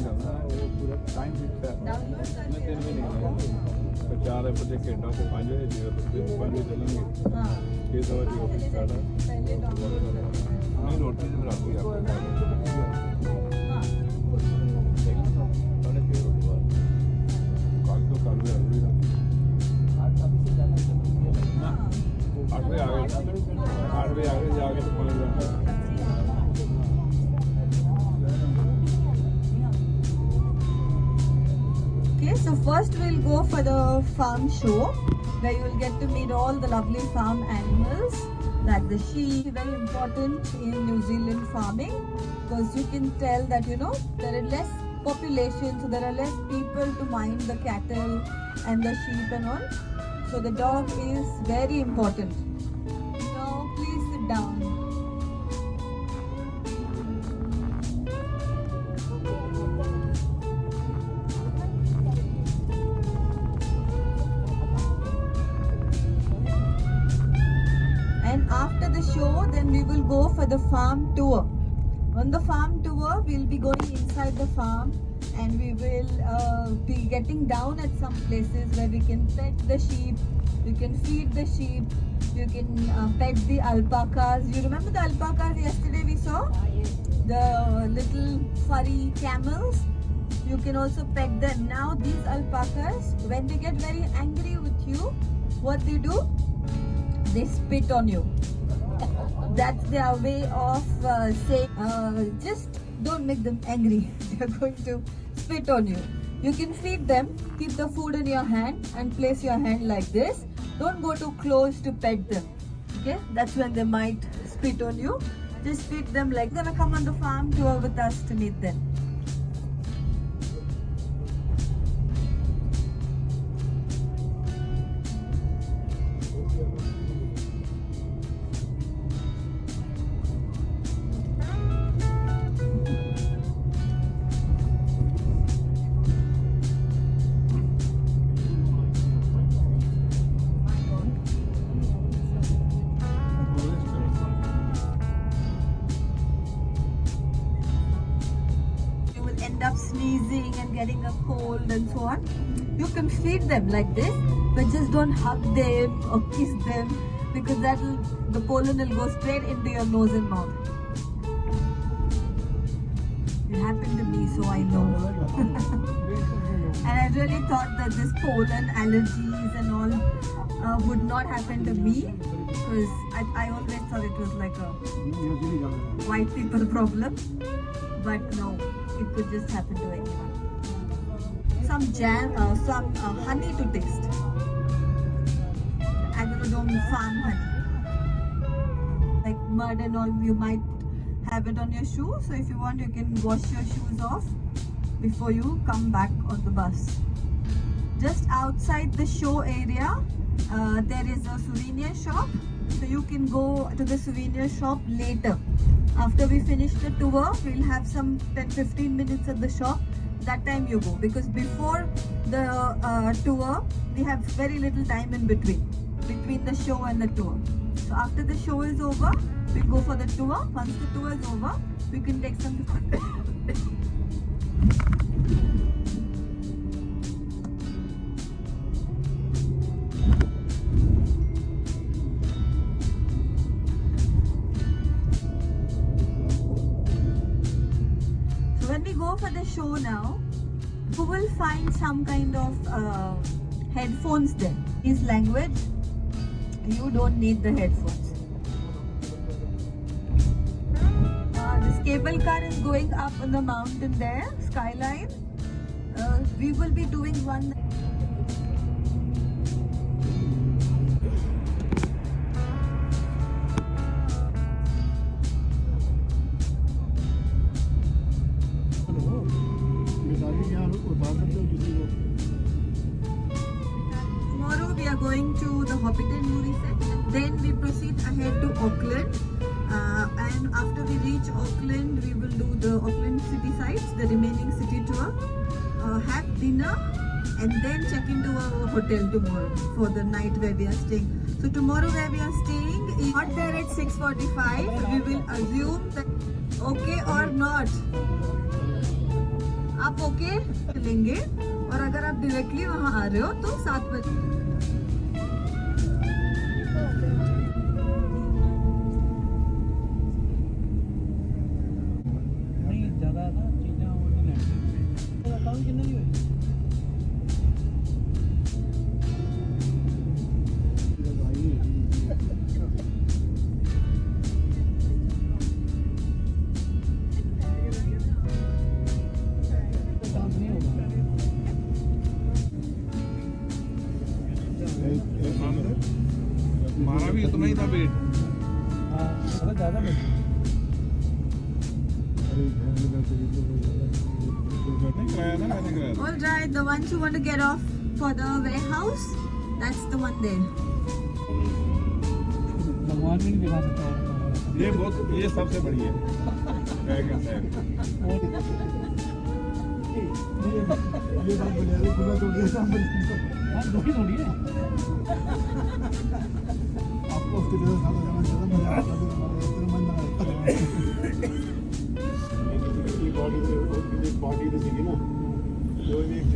करना है, वो पूरा टाइम फिक्स है। मैं 3 बजे निकलेंगे तो 4 बजे घंटा से 5 बजे जीरो तो 5 बजे चलेंगे। 6 बजे ऑफिस स्टार्ट है। नहीं रोटी से रात को कल तो कल भी 8 बजे आ गए 8 बजे आ गए जाके तो 5 घंटे Okay, so first we'll go for the farm show where you will get to meet all the lovely farm animals like the sheep. Very important in New Zealand farming because you can tell that there are less population, so there are less people to mind the cattle and the sheep and all. So the dog is very important. Now please sit down. And after the show, then we will go for the farm tour. On the farm tour, we'll be going inside the farm and we will be getting down at some places where we can pet the sheep, you can feed the sheep, you can pet the alpacas. You remember the alpacas yesterday we saw? The little furry camels. You can also pet them. Now these alpacas, when they get very angry with you, what they do? They spit on you. That's their way of saying, just don't make them angry. They're going to spit on you. You can feed them, keep the food in your hand and place your hand like this. Don't go too close to pet them. Okay, that's when they might spit on you. Just feed them like, gonna come on the farm tour with us to meet them. End up sneezing and getting a cold and so on. You can feed them like this, but just don't hug them or kiss them because the pollen will go straight into your nose and mouth. It happened to me, so I know. And I really thought that this pollen allergies and all would not happen to me because I always thought it was like a white people problem, but no, it could just happen to anyone. Some jam, some honey to taste. Agrodome farm honey. Like mud and all, you might have it on your shoe. So if you want, you can wash your shoes off before you come back on the bus. Just outside the show area, there is a souvenir shop. So you can go to the souvenir shop later. After we finish the tour, we'll have some 10-15 minutes at the shop. That time you go, because before the tour, we have very little time in between the show and the tour. So after the show is over, we go for the tour. Once the tour is over, we can take some when we go for the show now, you will find some kind of headphones there. His language, you don't need the headphones. This cable car is going up on the mountain there, skyline. We will be doing one. Tomorrow we are going to the Hobbiton movie set. Then we proceed ahead to Auckland. And after we reach Auckland, we will do the Auckland city sites, the remaining city tour. Have dinner and then check into our hotel tomorrow for the night where we are staying. So tomorrow where we are staying is not there at 6:45. We will assume that okay or not. आप okay लेंगे, और अगर आप directly वहाँ आ रहे हो तो 7 बजे। नहीं ज़्यादा ना चीज़ें वो नहीं लेंगे अकाउंट कितना नहीं हुई हमारा भी उतना ही था वेट। हाँ थोड़ा ज़्यादा नहीं कराया था, मैंने कराया था। All right, the ones who want to get off for the warehouse, that's the one there. भगवान भी नहीं दिखा सकता ये सबसे बढ़िया बैग है बैग। ये बात बढ़िया है पूरा तो ये काम थोड़ी थोड़ी है आपको उसके लिए साथ जाना ज़्यादा मजा आता है हमारा इतना मन ना बॉडी तो सीखी ना जो भी एक